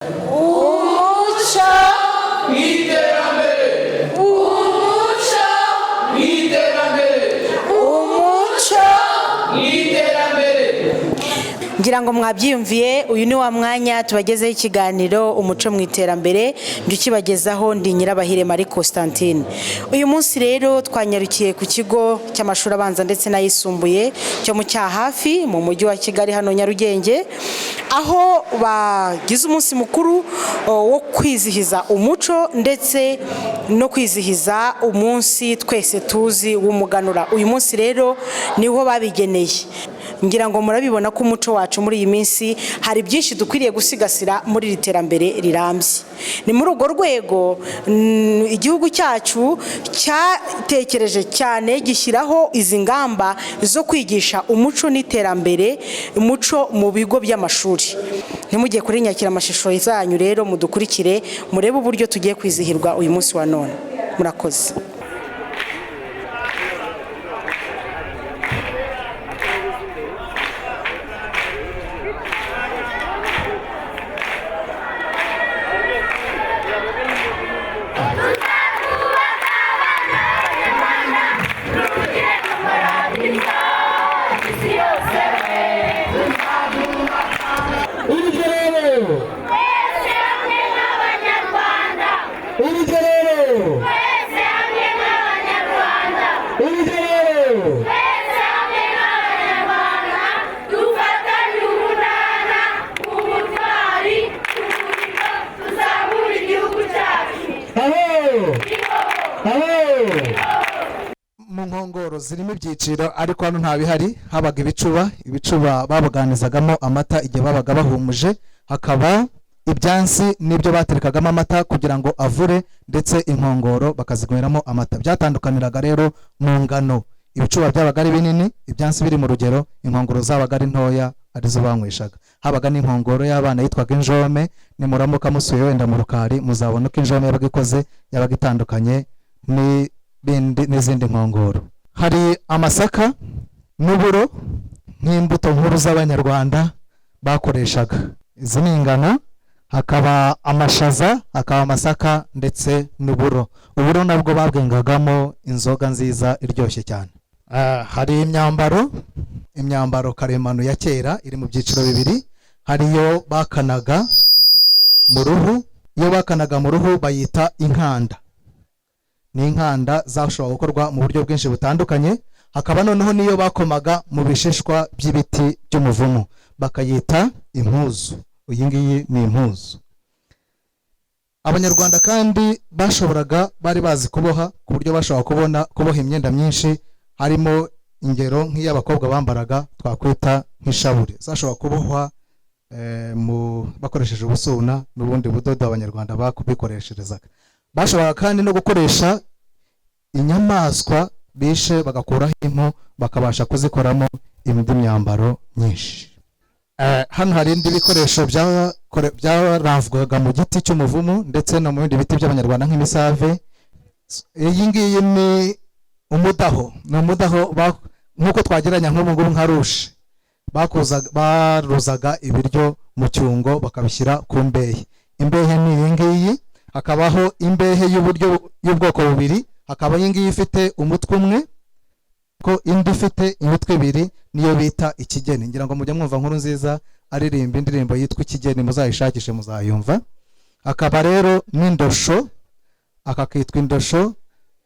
umuco iterambere, umuco iterambere, umuco iterambere. ngira ngo mwabyiyumviye, uyu ni wa mwanya tubagezeho ikiganiro umuco mu iterambere, njye ukibagezaho ndi Nyirabahire Marie Constantine. Uyu munsi rero twanyarukiye ku kigo cy'amashuri abanza ndetse n'ayisumbuye cyo mu Cyahafi mu mujyi wa Kigali hano Nyarugenge, aho bagize umunsi mukuru wo kwizihiza umuco ndetse no kwizihiza umunsi twese tuzi w'umuganura. Uyu munsi rero niho babigeneye. Ngira ngo murabibona ko umuco wacu muri iyi minsi hari byinshi dukwiriye gusigasira muri iri terambere rirambye. Ni muri urwo rwego igihugu cyacu cyatekereje cyane gishyiraho izi ngamba zo kwigisha umuco n'iterambere, umuco mu bigo by'amashuri. Ntimujye kuri nyakiramashusho zanyu rero mudukurikire murebe uburyo tugiye kwizihirwa uyu munsi wa none. Murakoze. mu nkongoro zirimo ibyiciro ariko hano nta bihari. Habaga ibicuba babuganizagamo amata igihe babaga bahumuje, hakaba ibyansi n'ibyo baterekagamo amata kugira ngo avure, ndetse inkongoro bakazinyweramo amata. Byatandukaniraga rero mu ngano, ibicuba byabaga ari binini, ibyansi biri mu rugero, inkongoro zabaga ari ntoya arizo banyweshaga. Habaga n'inkongoro y'abana yitwaga injome, nimuramuka musuye wenda mu Rukari muzabona uko injome yabaga ikoze, yabaga itandukanye n'izindi nkongoro. Hari amasaka n'uburo nk'imbuto nkuru z'Abanyarwanda bakoreshaga. Izi ni ingano, hakaba amashaza, hakaba amasaka ndetse n'uburo. Uburo nabwo babwengagamo inzoga nziza iryoshye cyane. Hari imyambaro karemano ya kera iri mu byiciro bibiri. Hariyo bakanaga mu ruhu, iyo bakanaga mu ruhu bayita inkanda. Ni inkanda zashobora gukorwa mu buryo bwinshi butandukanye. Hakaba noneho niyo bakomaga mu bishishwa by'ibiti by'umuvumu bakayita impuzu. Iyi ngiyi ni impuzu. Abanyarwanda kandi bari bazi kuboha ku buryo bashobora kuboha imyenda myinshi, harimo ingero nk'iy'abakobwa bambaraga twakwita nk'ishabure, zashobora kubohwa bakoresheje ubusuna n'ubundi budodo Abanyarwanda bakubikoresherezaga. Bashobora kandi no gukoresha inyamaswa bishe bagakuraho impu bakabasha kuzikoramo indi myambaro myinshi. Hano hari indi bikoresho byaravwaga mu giti cy'umuvumu ndetse no mu bindi biti by'Abanyarwanda nk'imisave. Iyi ngiyi ni umudaho, nk'uko twageranya nk'ubu ngubu nka rushe. Baruzaga ibiryo mu cyungo bakabishyira ku mbehe. Imbehe ni iyi ngiyi. Hakabaho imbehe y'ubwoko bubiri, hakaba iyi ngiyi ifite umutwe umwe, ko indi ifite imitwe ibiri niyo bita ikigeni. Ngira ngo mujya mwumva nkuru nziza aririmba indirimbo yitwa Ikigeni, muzayishakishe muzayumva. Hakaba rero n'indosho, akakitwa indosho,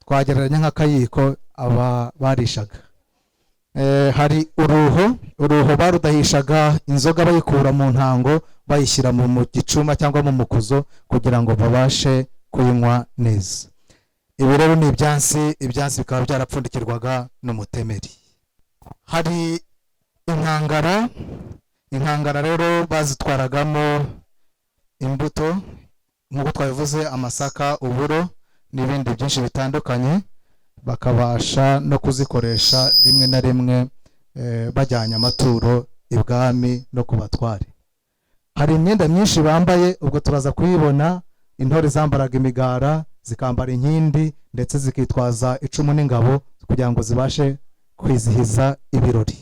twagereranya nk'akayiko aba barishaga. Hari uruho barudahishaga inzoga bayikura mu ntango bayishyira mu gicuma cyangwa mu mukuzo kugira ngo babashe kuyinywa neza. Ibi rero ni ibyansi bikaba byarapfundikirwaga n'umutemeri. Hari inkangara rero bazitwaragamo imbuto nk'uko twabivuze, amasaka, uburo n'ibindi byinshi bitandukanye, bakabasha no kuzikoresha rimwe na rimwe bajyanye amaturo ibwami no ku batware. Hari imyenda myinshi bambaye, ubwo turaza kuyibona. Intore zambaraga imigara, zikambara inkindi ndetse zikitwaza icumu n'ingabo kugira ngo zibashe kwizihiza ibirori.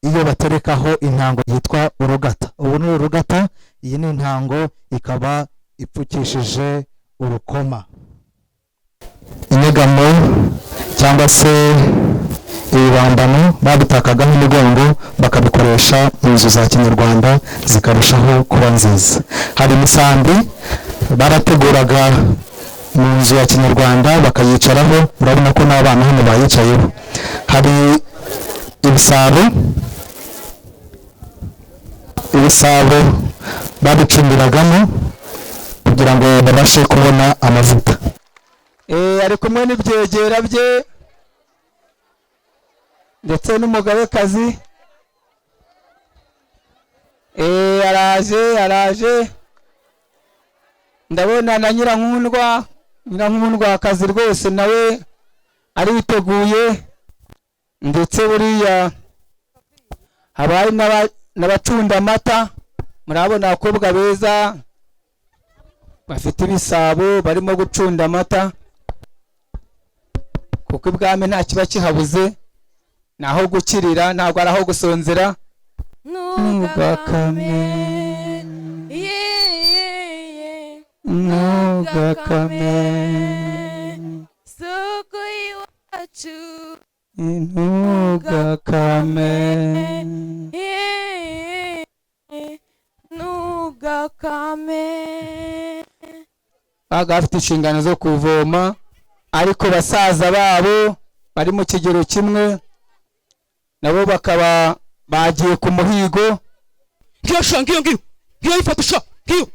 iyo baterekaho intango yitwa urugata. Ubu ni urugata, iyi ni intango ikaba ipfukishije urukoma. Inyegamo cyangwa se ibibambano babitakaga nk'imigongo bakabikoresha mu nzu za kinyarwanda zikarushaho kuba nziza. Hari imisambi barateguraga mu nzu ya kinyarwanda bakayicaraho, urabona ko n'abana hano bayicayeho. Hari ibisabo babicundiragamo kugira ngo babashe kubona amavuta. Ari kumwe n'ibyegera bye ndetse n'umugabekazi. Araje ndabona na nyirankundwa akazi rwose nawe ariteguye, ndetse buriya habaye n'abacunda amata. Murabona abakobwa beza bafite ibisabo barimo gucunda amata, kuko ibwami nta kiba kihabuze, naho gukirira ntabwo ari aho gusonzera. Ntugakame ntugakame soko iwacu, ntugakame ntugakame. baga afite inshingano zo kuvoma, ariko basaza babo bari mu kigero kimwe nabo bakaba bagiye ku muhigo. ngiyo ifatusha ngiyo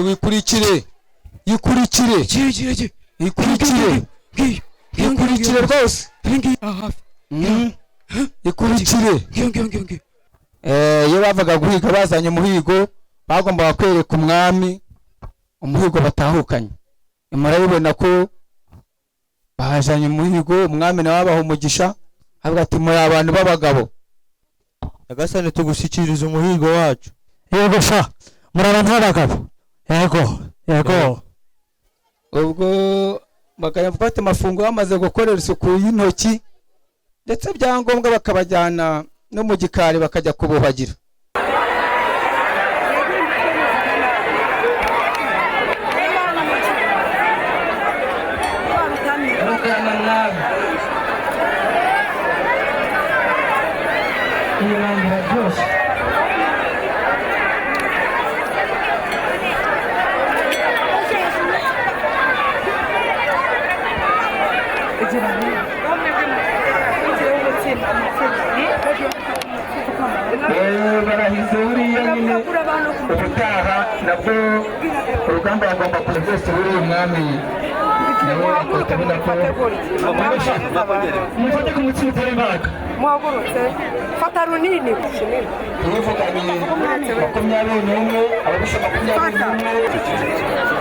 wikurikire rwose, ikurikire. Iyo bavaga guhiga bazanye umuhigo bagombaga kwereka umwami umuhigo batahukanye. Murabibona ko bahajanye umuhigo, umwami nawe abaha umugisha, avuga ati muri abantu b'abagabo, agasane tugushyikiriza umuhigo wacu. yego sha muri abantu b'abagabo, yego. Ubwo bakayafata amafunguro bamaze gukorera isuku y'intoki, ndetse byangombwa bakabajyana no mu gikari bakajya kubuhagira. Barahize buriya nyine ubutaha nabwo urugamba bagomba kurwese buri umwami nawe akatabona ko mufate ku mutima utera imbaraga, Muhagurutse fata runini tubivuganye 21 ababisha 21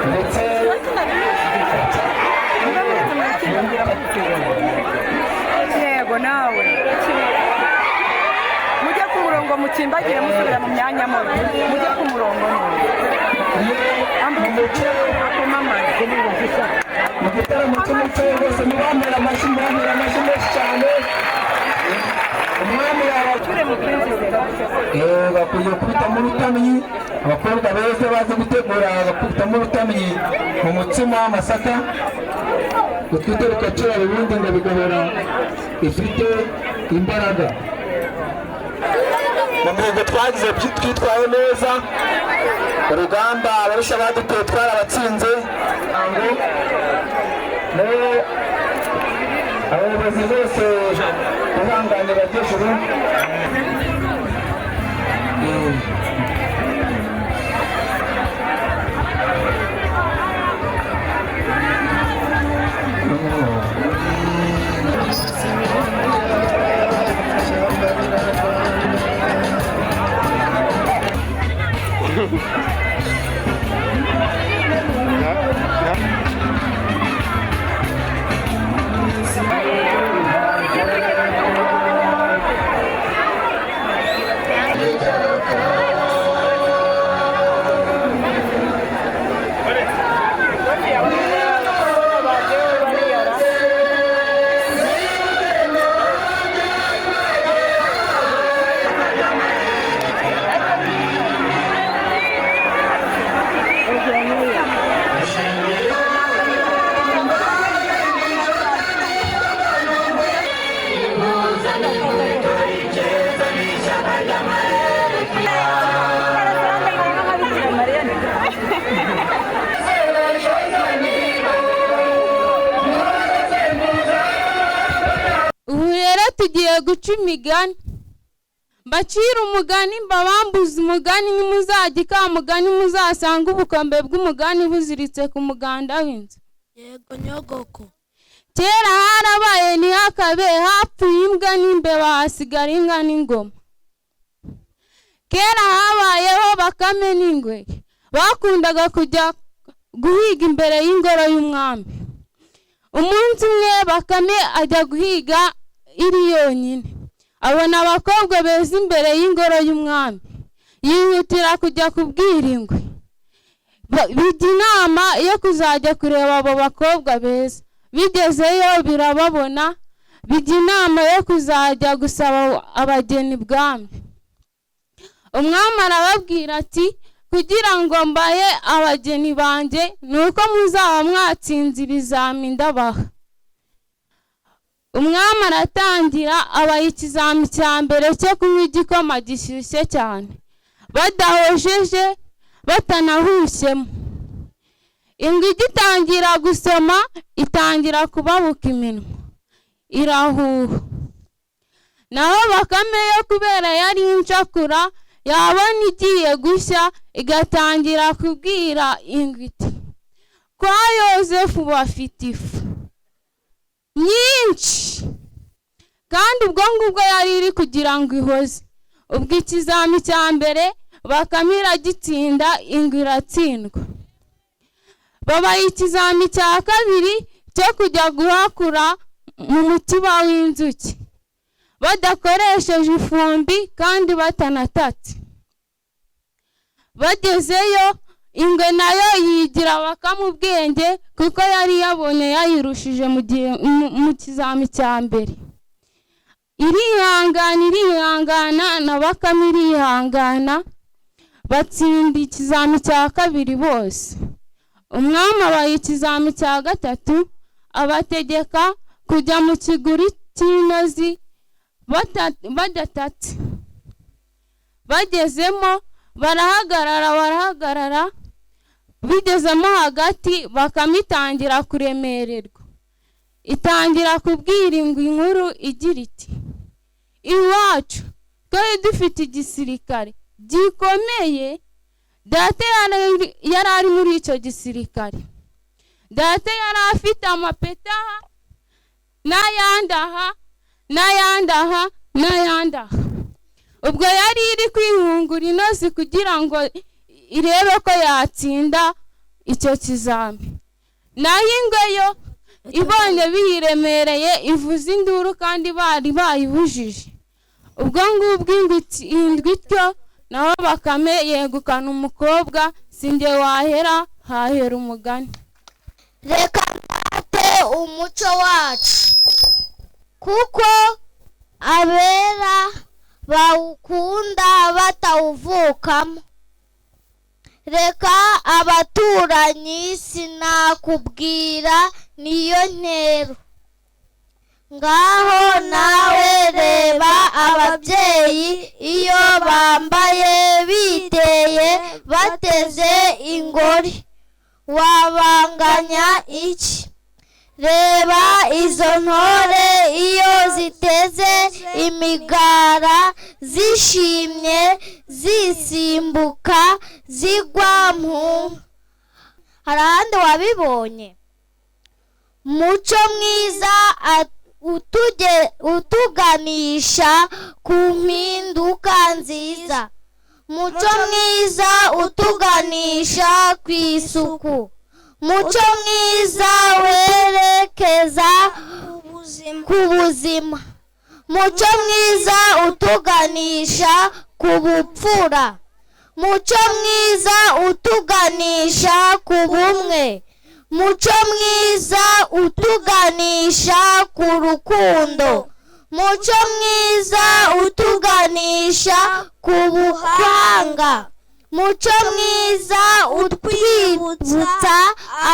ndetse yego nawe mujye ku murongo mukimbagire musubira mu myanya mujye ku murongo mu gitaramo cy'umuco rwose mubambara amashyi menshi cyane. Umwami yabature mu bakwiye kubitamo urutamenyi, abakobwa beza bazi gutegura bakubitamo urutamenyi mu mutsima w'amasaka, utwite rukacura ubundi ngo bigahora ifite imbaraga. Mu mihigo twagize twitwaye neza, urugamba abarusha baduteye twarabatsinze. Abayobozi bose uhanganira by'ijuru, ngiye guca imigani. Mbacira umugani mbabambuza umugani, nimuzajya ikamugani muzasanga ubukombe bw'umugani buziritse ku muganda w'inzu. Yego nyogoko. Kera harabaye ntihakabe, hapfuye imbwa n'imbeba hasigara inka n'ingoma. Kera habayeho Bakame n'ingwe, bakundaga kujya guhiga imbere y'ingoro y'umwami. Umunsi umwe Bakame ajya guhiga iri yonyine, abona abakobwa beza imbere y'ingoro y'umwami, yihutira kujya kubwira ingwe. Bijya inama yo kuzajya kureba abo bakobwa beza. Bigezeyo birababona, bijya inama yo kuzajya gusaba abageni ibwami. Umwami arababwira ati, kugira ngo mbahe abageni banjye nuko muzaba mwatsinze ibizami ndabaha. Umwami aratangira abaha ikizami cya mbere cyo kunywa igikoma gishyushye cyane, badahojeje batanahushyemo. Ingwe igitangira gusoma itangira kubabuka iminwa, irahuha. Naho Bakame yo kubera yari incakura, yabona igiye gushya igatangira kubwira ingwe iti, kwa Yozefu bafite ifu nyinshi. Kandi ubwo ngubwo yari iri kugira ngo ihoze. Ubwo ikizami cya mbere Bakame iragitsinda, ingwe iratsindwa. Babaye ikizami cya kabiri cyo kujya guhakura mu mutiba w'inzuki, badakoresheje ifumbi kandi batanatatse. Bagezeyo ingwe nayo yigira Bakame ubwenge, kuko yari yabonye yayirushije mu kizami cya mbere. Irihangana na Bakame irihangana, batsinda ikizami cya kabiri bose. Umwami abaha ikizami cya gatatu, abategeka kujya mu kiguri cy'inozi badatatse. Bagezemo barahagarara, bigezemo hagati Bakame itangira kuremererwa. Itangira kubwira ingwe inkuru igira iti, iwacu twari dufite igisirikare gikomeye. Data yari ari muri icyo gisirikare. Data yari afite amapeta n'ayandaha. Ubwo yari iri kwihungura inozi kugira ngo irebe ko yatsinda icyo kizami. Naho ingwe yo ibonye biyiremereye ivuza induru kandi bari bayibujije. Ubwo ngubwo indwi ityo, naho Bakame yegukana umukobwa. Sinjye wahera, hahera umugani. Reka tate umuco wacu, kuko abera bawukunda batawuvukamo. Reka abaturanyi sinakubwira niyo ntero. Ngaho nawe reba ababyeyi iyo bambaye biteye bateze ingori, wabanganya iki? Reba izo ntore iyo ziteze imigara, zishimye zisimbuka zigwa mu. Hari ahandi wabibonye? Muco mwiza utuganisha ku mpinduka nziza. Muco mwiza utuganisha ku isuku. Muco mwiza werekeza ku buzima. Muco mwiza utuganisha ku bupfura. Muco mwiza utuganisha ku bumwe. Muco mwiza utuganisha ku rukundo. Muco mwiza utuganisha ku buhanga. Muco mwiza utwibutsa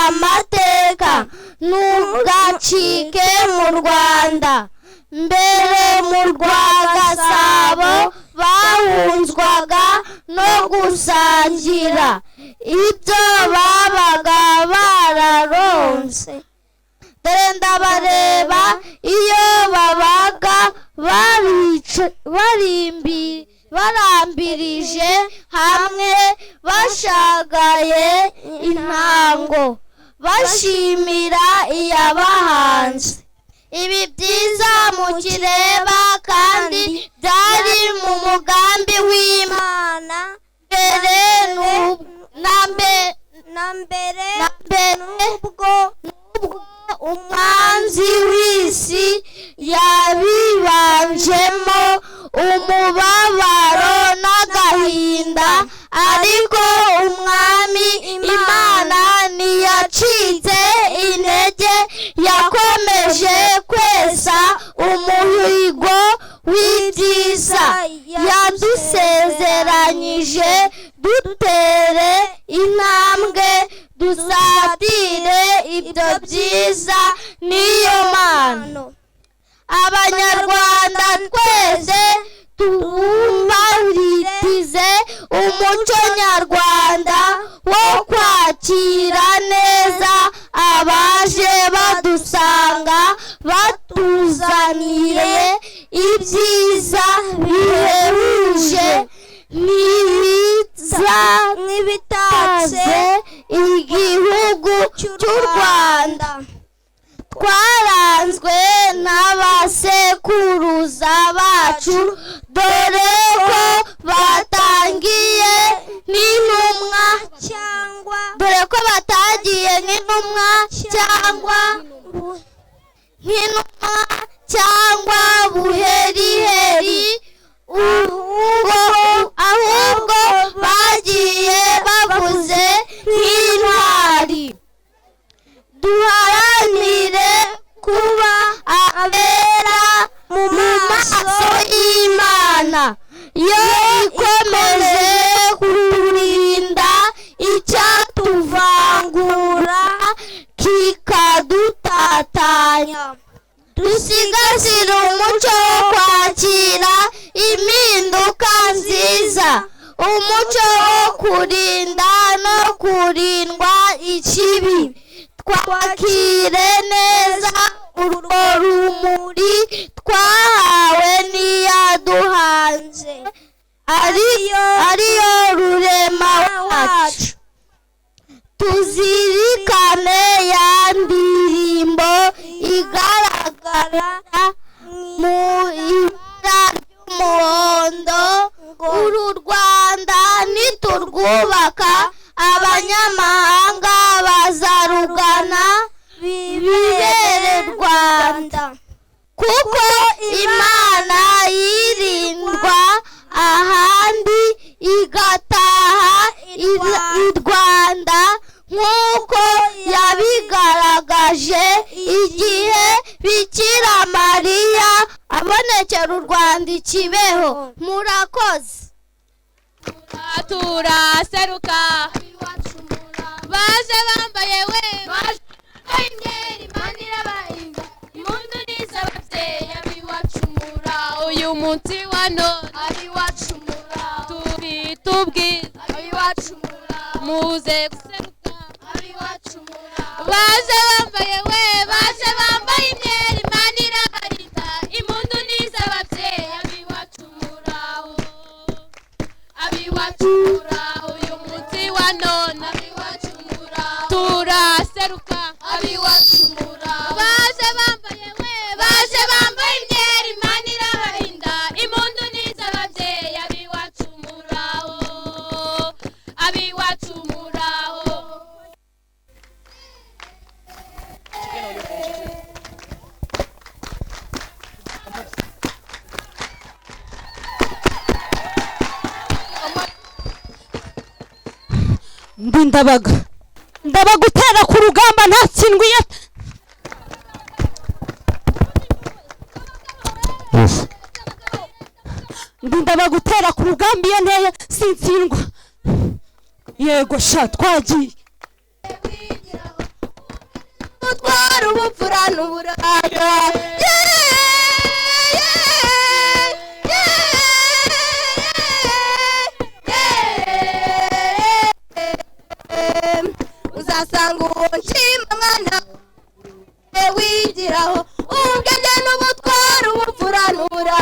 amateka, ntugacike mu Rwanda. Mbere mu rwa Gasabo bahunzwaga no gusangira ibyo babaga bararonse. Dore ndabareba iyo babaga barambirije hamwe bashagaye intango bashimira iyabahanze. Ibi byiza mukireba kandi byari mu mugambi w'Imana mbere n'ubwo umwanzi w'isi yabibanjemo umubabaro n'agahinda, ariko umwami Imana ntiyacitse intege, yakomeje kwesa umuhigo w'ibyiza yadusezeranyije. Dutere intambwe dusatire ibyo byiza niyo mpano. Abanyarwanda twese tubumbatire umuco nyarwanda wo kwakira neza abaje badusanga, batuzaniye ibyiza bihebuje n'ibitatse igihugu cy'u Rwanda. Twaranzwe n'abasekuruza bacu, dore ko batagiye nk'intumwa cyangwa buheriheri, ahubwo bagiye bavuze nk'intwari. Duharanire kuba abera mu maso y'Imana, yo ikomeje kurinda icyatuvangura kikadutatanya. Dusigasire umuco wo kwakira impinduka nziza, umuco wo kurinda no kurindwa ikibi. Twakire neza urwo rumuri twahawe n'iyaduhanze, ariyo rurema wacu. Tuzirikane ya ndirimbo igaragara mu ibara ry'umuhondo. Uru Rwanda niturwubaka, abanyamahanga bazarugana bibere Rwanda, kuko Imana yirindwa ahandi igataha i Rwanda, nk'uko yabigaragaje igihe Bikira Mariya abonekera u Rwanda i Kibeho. Murakoze. Turaseruka baje bambaye imyeri manira bahinga impundu n'iz'ababyeyi abiwacumura. Uyu munsi wa none abiwacumura, tubitubwiza abiwacumura, muze guseruka abiwacumura. Baje bambaye imyeri manira bahinga impundu n'iz'ababyeyi abiwacumura. Abiwacumura uyu munsi wa none abiwacumura, turaseruka abiwacumura. Baje bambaye imyeri manira bahinda impundu n'iz'ababyeyi abiwacumura, abiwacumura. Ndi Ndabaga utera ku rugamba ntatsindwiye. Ndi Ndabaga utera ku rugamba iyo nteye sintsindwa. Yego sha twagiye. Utwara ubupfura n'uburanga, uzasanga uwo nshima mwana wigiraho ubwenge n'ubutwara ubupfura n'uburanga.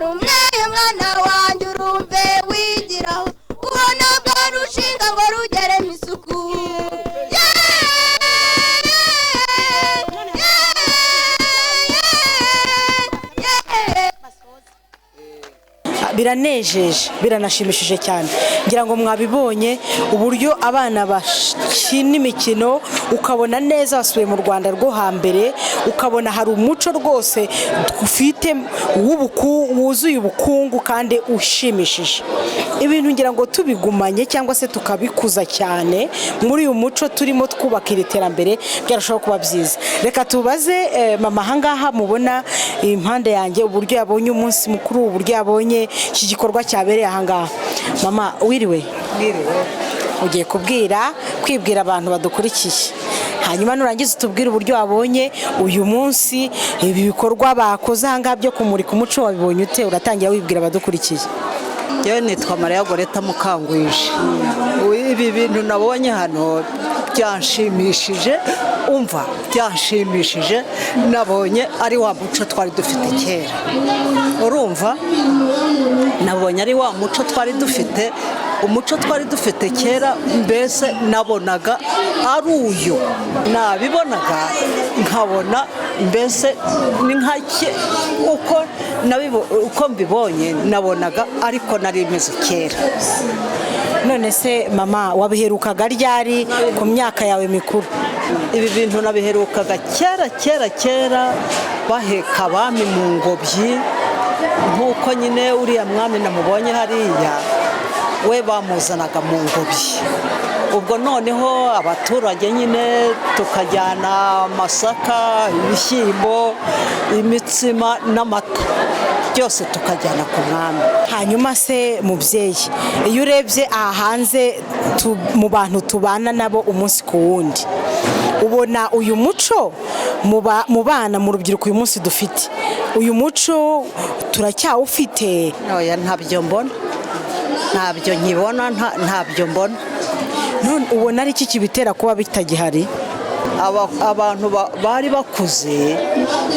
rumwe mwana wanjye urumve wigiraho ubona bwa rushinga ngo rugeremo isuku biranejeje biranashimishije cyane ngira ngo mwabibonye uburyo abana bakina imikino ukabona neza basubiye mu Rwanda rwo hambere ukabona hari umuco rwose ufite wuzuye ubukungu kandi ushimishije ibintu ngira ngo tubigumanye cyangwa se tukabikuza cyane muri uyu muco turimo twubaka iri terambere byarushaho kuba byiza reka tubaze mama ahangaha mubona impande yanjye uburyo yabonye umunsi mukuru uburyo yabonye iki gikorwa cyabereye ahangaha mama wiriwe ugiye kwibwira abantu badukurikiye hanyuma nurangiza utubwire uburyo wabonye uyu munsi ibi bikorwa bakoze ahangaha byo kumurika umuco wabibonye ute uratangira wibwira abadukurikiye yewe nitwa Mariya Goreta Mukangwije ibi bintu nabonye hano byanshimishije byanshimishije nabonye ari wa muco twari dufite kera urumva nabonye ari wa muco twari dufite umuco twari dufite kera mbese nabonaga ari uyu nabibonaga nkabona mbese ni nkake uko mbibonye nabonaga ariko nari imeze kera none se mama wabiherukaga ryari ku myaka yawe mikuru ibi bintu nabiherukaga kera baheka abami mu ngobyi nk'uko nyine uriya mwami namubonye hariya we bamuzanaga mu ngobyi ubwo noneho abaturage nyine tukajyana amasaka ibishyimbo imitsima n'amata byose tukajyana ku mwami hanyuma se mubyeyi iyo urebye aha hanze mu bantu tubana nabo umunsi ku wundi ubona uyu muco mu bana mu rubyiruko uyu munsi dufite uyu muco turacyawufite ntabyo mbona ntabyo nkibona ntabyo mbona none ubona ari iki kibitera kuba bitagihari abantu bari bakuze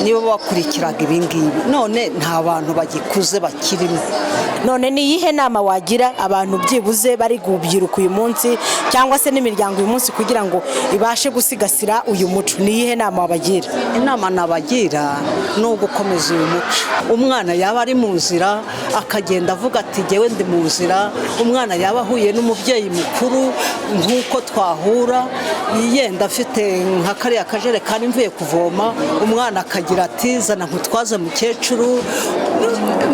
nibo bakurikiraga ibingibi none nta bantu bagikuze bakirimo none ni iyihe nama wagira abantu byibuze bari gubyiruka uyu munsi cyangwa se n'imiryango uyu munsi kugira ngo ibashe gusigasira uyu muco ni iyihe nama wabagira inama nabagira ni ugukomeza uyu muco umwana yaba ari mu nzira akagenda avuga ati jyewe ndi mu nzira umwana yaba ahuye n'umubyeyi mukuru nk'uko twahura yenda afite nka kariya kajerekani mvuye kuvoma umwana akagira ati zana nkutwaze mukecuru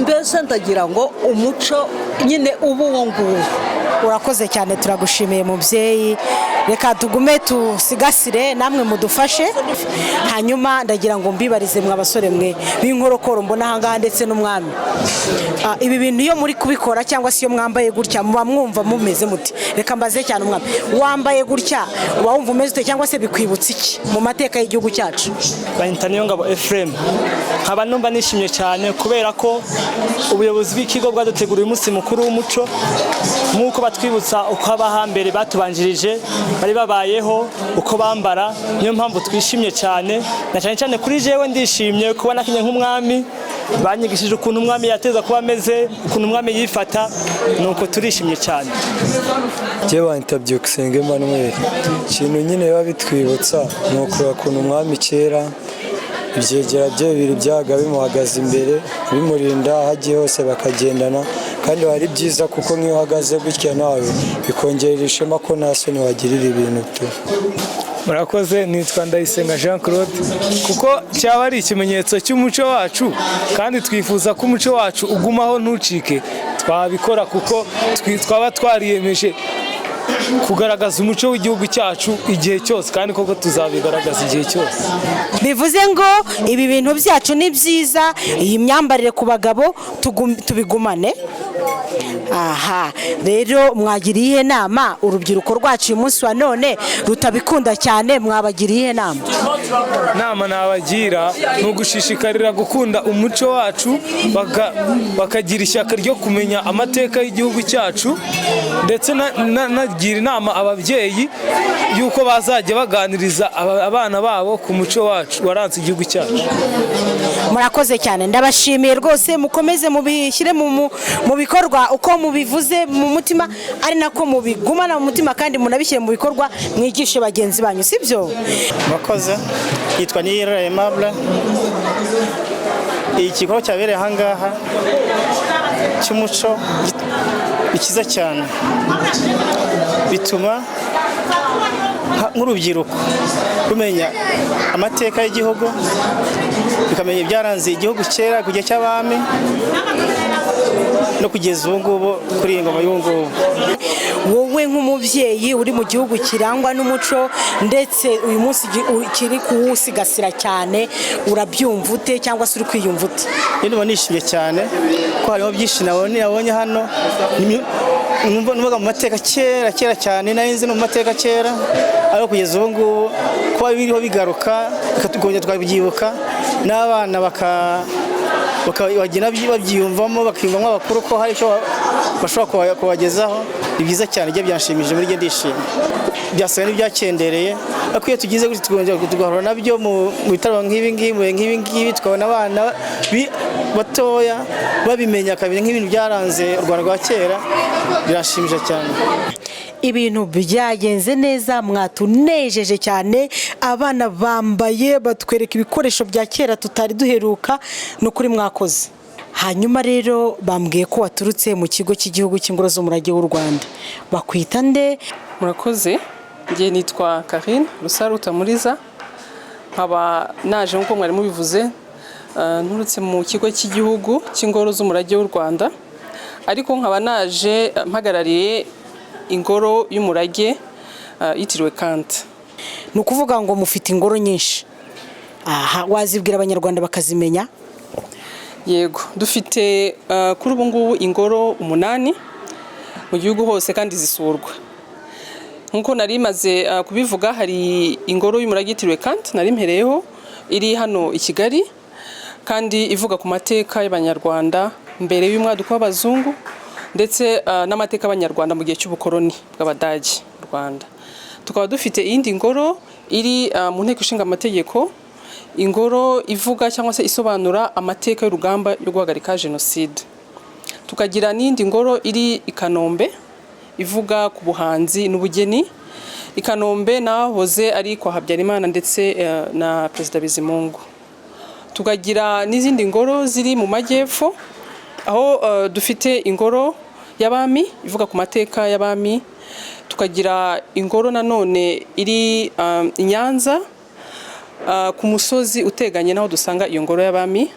mbese ndagira ngo umuco nyine ubu uwo nguwo urakoze cyane turagushimiye mubyeyi reka tugume tusigasire namwe mudufashe hanyuma ndagira ngo mbibarize mwe abasore mwe b'inkorokoro mbona ahangaha ndetse n'umwami ibi bintu iyo muri kubikora cyangwa se iyo mwambaye gutya muba mwumva mumeze muti reka mbaze cyane umwami wambaye gutya uba wumva umeze ute cyangwa se bikwibutsa iki mu mateka y'igihugu cyacu banyita Niyongabo Ephraim nkaba numva nishimye cyane kubera ko ubuyobozi bw'ikigo bwaduteguriye umunsi mukuru w'umuco nk'uko batwibutsa uko abahambere batubanjirije bari babayeho uko bambara niyo mpamvu twishimye cyane na cyane cyane kuri jewe ndishimye kubona kinye nk'umwami banyigishije ukuntu umwami yateza kuba ameze ukuntu umwami yifata nuko turishimye cyane jewe wantabye kusenge Emmanuel ikintu nyine biba bitwibutsa ni ukuntu umwami kera ibyegera bye bibiri byaga bimuhagaze imbere bimurinda hagiye hose bakagendana kandi ari byiza kuko nk'iyo uhagaze gutya nawe bikongerera ishema ko nta soni wagirira ibintu tu murakoze nitwa Ndayisenga Jean Claude kuko cyaba ari ikimenyetso cy'umuco wacu kandi twifuza ko umuco wacu ugumaho ntucike twabikora kuko twaba twariyemeje kugaragaza umuco w'igihugu cyacu igihe cyose kandi koko tuzabigaragaza igihe cyose bivuze ngo ibi bintu byacu ni byiza iyi myambarire ku bagabo tubigumane aha rero mwagiriye inama urubyiruko rwacu uyu munsi wa none rutabikunda cyane, mwabagiriye inama? Nama nabagira ni ugushishikarira gukunda umuco wacu, bakagira ishyaka ryo kumenya amateka y'igihugu cyacu, ndetse nagira inama ababyeyi yuko bazajya baganiriza abana babo ku muco wacu waranze igihugu cyacu. Murakoze cyane, ndabashimiye rwose, mukomeze mubishyire mu bikorwa uko mubivuze mu mutima, ari nako mubigumana mu mutima kandi munabishyire mu bikorwa, mwigishe bagenzi banyu, sibyo? Murakoze. Yitwa Iterambere. Ikigo cyabereye aha ngaha cy'umuco ni cyiza cyane, bituma nk'urubyiruko rumenya amateka y'igihugu, bikamenya ibyaranze igihugu kera ku gihe cy'abami no kugeza ubu ngubu kuri iyi ngoma y'ubu ngubu. Wowe nk'umubyeyi uri mu gihugu kirangwa n'umuco ndetse uyu munsi kiri kuwusigasira cyane, urabyumva ute cyangwa se uri kwiyumva ute? Ndumva nishimye cyane ko harimo byinshi nabonye hano, numvaga mu mateka kera cyane, nari nzi no mu mateka kera, ariko kugeza ubu ngubu kuba biriho bigaruka tukongera twabyibuka, n'abana bagenda babyiyumvamo, bakiyumvamo abakuru ko hari icyo bashobora kubagezaho. Ni byiza cyane, ibyo byanshimije, muri njye ndishimye. Byasaga n'ibyakendereye, ariko iyo tugize gutya tugahura nabyo mu bitaramo nk'ibi ngibi, tukabona abana batoya babimenya kabiri nk'ibintu byaranze u Rwanda rwa kera, birashimije cyane. Ibintu byagenze neza, mwatunejeje cyane, abana bambaye batwereka ibikoresho bya kera tutari duheruka, no kuri mwakoze. Hanyuma rero bambwiye ko waturutse mu kigo cy'igihugu cy'ingoro z'umurage w'u Rwanda, bakwita nde? Murakoze, njye nitwa Karine Rutamuriza, nkaba naje nk'uko mwari mubivuze, nturutse mu kigo cy'igihugu cy'ingoro z'umurage w'u Rwanda, ariko nkaba naje mpagarariye ingoro y'umurage yitiriwe Kant. Ni ukuvuga ngo mufite ingoro nyinshi, aha wazibwira abanyarwanda bakazimenya? Yego, dufite kuri ubu ngubu ingoro 8 mu gihugu hose kandi zisurwa. Nkuko nari maze kubivuga, hari ingoro y'umurage yitiriwe Kant nari mpereyeho, iri hano i Kigali, kandi ivuga ku mateka y'abanyarwanda mbere y'umwaduko w'abazungu, ndetse n'amateka y'abanyarwanda mu gihe cy'ubukoloni bw'Abadage mu Rwanda. Tukaba dufite iyindi ngoro iri mu nteko ishinga amategeko, ingoro ivuga cyangwa se isobanura amateka y'urugamba rwo guhagarika jenoside. Tukagira n'indi ngoro iri i Kanombe ivuga ku buhanzi n'ubugeni. I Kanombe nahoze ari kwa Habyarimana ndetse na Perezida Bizimungu. Tukagira n'izindi ngoro ziri mu majyepfo, aho dufite ingoro y'abami ivuga ku mateka y'abami. Tukagira ingoro nanone iri i Nyanza ku musozi uteganye naho dusanga iyo ngoro y'abami.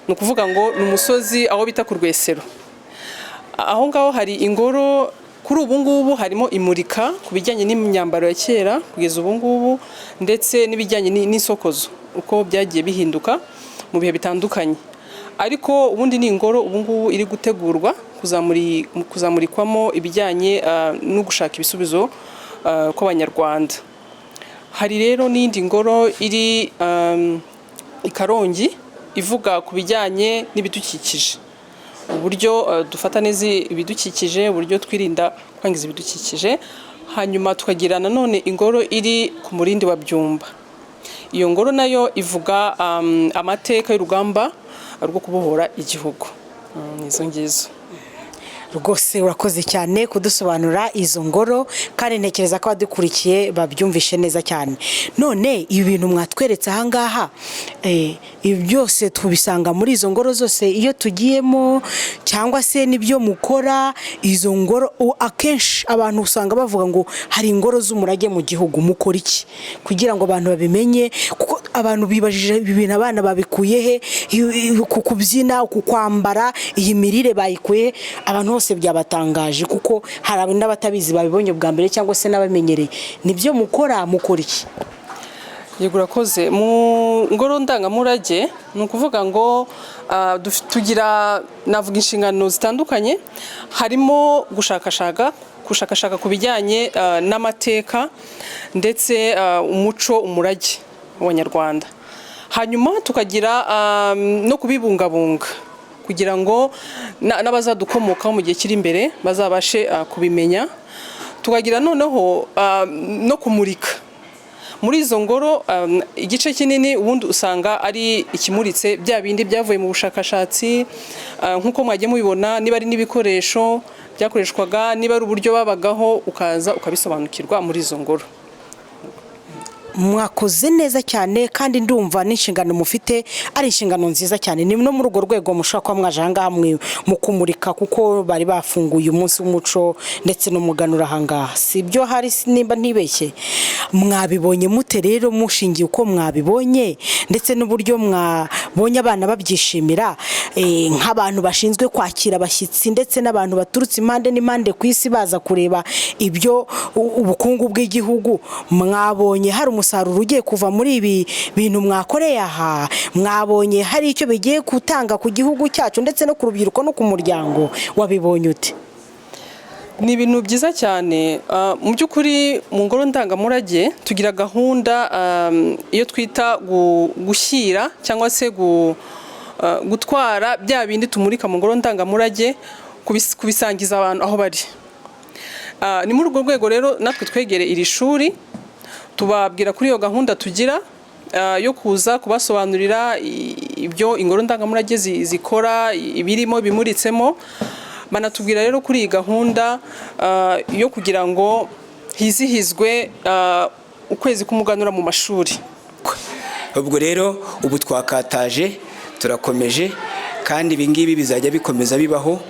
Ni ukuvuga ngo ni umusozi aho bita ku Rwesero. Aho ngaho hari ingoro, kuri ubu ngubu harimo imurika ku bijyanye n'imyambaro ya kera kugeza ubu ngubu, ndetse n'ibijyanye n'isokozo uko byagiye bihinduka mu bihe bitandukanye. Ariko ubundi ni ingoro ubu ngubu iri gutegurwa kuzamurikwamo ibijyanye no gushaka ibisubizo kw'abanyarwanda. Hari rero n'indi ngoro iri i Karongi ivuga ku bijyanye n'ibidukikije, uburyo dufata neza ibidukikije, uburyo twirinda kwangiza ibidukikije. Hanyuma tukagira nanone ingoro iri ku Murindi wa Byumba. Iyo ngoro nayo ivuga amateka y'urugamba rwo kubohora igihugu. Nizo ngizo. Rwose urakoze cyane kudusobanura izo ngoro, kandi ntekereza ko abadukurikiye babyumvishe neza cyane. None ibi bintu mwatweretse aha ngaha, ibi byose tubisanga muri izo ngoro zose iyo tugiyemo, cyangwa se nibyo mukora izo ngoro? Akenshi abantu usanga bavuga ngo hari ingoro z'umurage mu gihugu, mukora iki kugira ngo abantu babimenye? Kuko abantu bibajije ibintu abana babikuye he, ku kubyina, ku kwambara, iyi mirire bayikuye, abantu bose byabatangaje kuko hari n'abatabizi babibonye bwa mbere cyangwa se n'abamenyereye. Nibyo mukora iki? Yego urakoze. Mu ngoro ndangamurage ni ukuvuga ngo tugira navuga inshingano zitandukanye, harimo gushakashaka ku bijyanye n'amateka ndetse umuco umurage w'Abanyarwanda. Hanyuma tukagira no kubibungabunga kugira ngo n'abazadukomokaho mu gihe kiri imbere bazabashe kubimenya. Tukagira noneho no kumurika muri izo ngoro. Igice kinini ubundi usanga ari ikimuritse bya bindi byavuye mu bushakashatsi, nk'uko mwagiye mubibona, niba ari n'ibikoresho byakoreshwaga, niba ari uburyo babagaho, ukaza ukabisobanukirwa muri izo ngoro. Mwakoze neza cyane kandi ndumva n'inshingano mufite ari inshingano nziza cyane. Ni no muri urwo rwego mushaka kwa mwaje ahangaha mu kumurika, kuko bari bafunguye umunsi w'umuco ndetse n'umuganura ahangaha. Si byo hari nimba ntibeshye? Mwabibonye mute rero, mushingiye uko mwabibonye ndetse n'uburyo mwabonye abana babyishimira, nk'abantu bashinzwe kwakira abashyitsi ndetse n'abantu baturutse impande n'impande ku isi baza kureba ibyo ubukungu bw'igihugu, mwabonye hari umusaruro ugiye kuva muri ibi bintu mwakoreye aha? Mwabonye hari icyo bigiye gutanga ku gihugu cyacu ndetse no ku rubyiruko no ku muryango? Wabibonye ute? Ni ibintu byiza cyane. Mu by'ukuri mu ngoro ndangamurage tugira gahunda iyo twita gushyira cyangwa se gutwara bya bindi tumurika mu ngoro ndangamurage kubisangiza abantu aho bari. Ni muri urwo rwego rero natwe twegere iri shuri, tubabwira kuri iyo gahunda tugira yo kuza kubasobanurira ibyo ingoro ndangamurage zikora, ibirimo bimuritsemo. Banatubwira rero kuri iyi gahunda yo kugira ngo hizihizwe ukwezi k'umuganura mu mashuri. Ubwo rero ubu twakataje, turakomeje, kandi ibi ngibi bizajya bikomeza bibaho.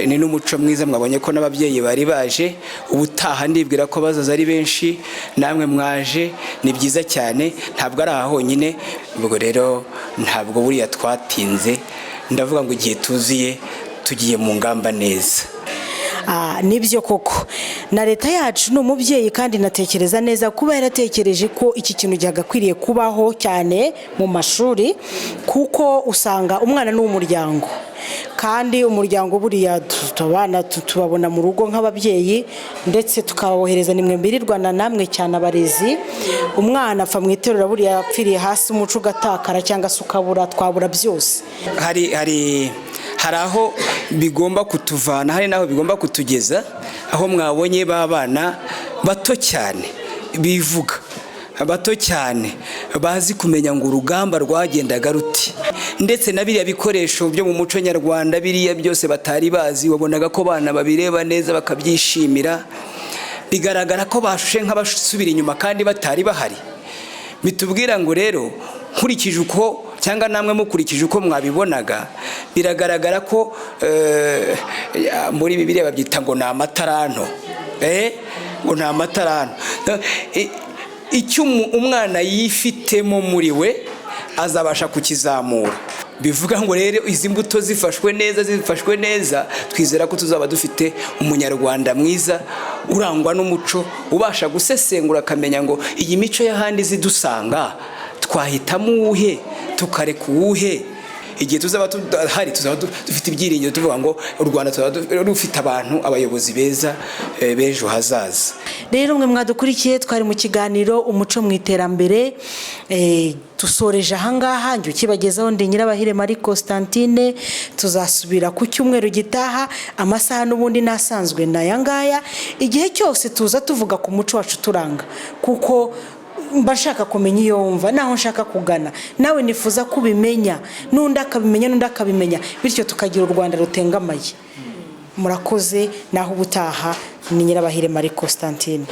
Ni n'umuco mwiza, mwabonye ko n'ababyeyi bari baje, ubutaha ndibwira ko bazaza ari benshi, namwe mwaje, ni byiza cyane, ntabwo ari aha honyine. Ubwo rero ntabwo buriya twatinze, ndavuga ngo igihe tuziye tugiye mu ngamba neza. Nibyo koko, na leta yacu ni umubyeyi kandi natekereza neza kuba yaratekereje ko iki kintu cyagakwiriye kubaho cyane mu mashuri, kuko usanga umwana n'umuryango, kandi umuryango buriya tubana tubabona mu rugo nk'ababyeyi, ndetse tukabohereza nimwe mbirirwana namwe cyane abarezi. Umwana apfa mu iterura buriya yapfiriye hasi, umuco ugatakara cyangwa se ukabura, twabura byose. Hari aho bigomba kutuvana, hari naho bigomba kutugeza, aho mwabonye babana bato cyane bivuga, bato cyane bazi kumenya ngo urugamba rwagendaga ruti, ndetse na biriya bikoresho byo mu muco nyarwanda biriya byose batari bazi, wabonaga ko bana babireba neza bakabyishimira, bigaragara ko bashushe nk'abasubira inyuma kandi batari bahari. Bitubwira ngo rero nkurikije uko cyangwa namwe mukurikije uko mwabibonaga, biragaragara ko muri Bibiliya babyita ngo ni amataranto, ngo ni amataranto. Icyo umwana yifitemo muri we azabasha kukizamura. Bivuga ngo rero izi mbuto zifashwe neza, twizera ko tuzaba dufite umunyarwanda mwiza urangwa n'umuco, ubasha gusesengura akamenya ngo iyi mico y'ahandi zidusanga twahitamo uwuhe tukareka uwuhe. Igihe tuzaba tuhari tuzaba dufite ibyiringiro tuvuga ngo u Rwanda tuzaba rufite abantu, abayobozi beza b'ejo hazaza. Rero mwe mwadukurikiye, twari mu kiganiro umuco mu iterambere, dusoreje ahangaha. Njye ukibagezaho ndi Nyirabahire Marie Constantine. Tuzasubira ku cyumweru gitaha, amasaha n'ubundi nasanzwe nayangaya. Igihe cyose tuza tuvuga ku muco wacu turanga, kuko mbashaka kumenya iyo wumva, naho nshaka kugana nawe nifuza kubimenya, n'undi akabimenya, bityo tukagira u Rwanda rutengamaye. Murakoze, naho ubutaha. Ni Nyirabahire Marie Constantine.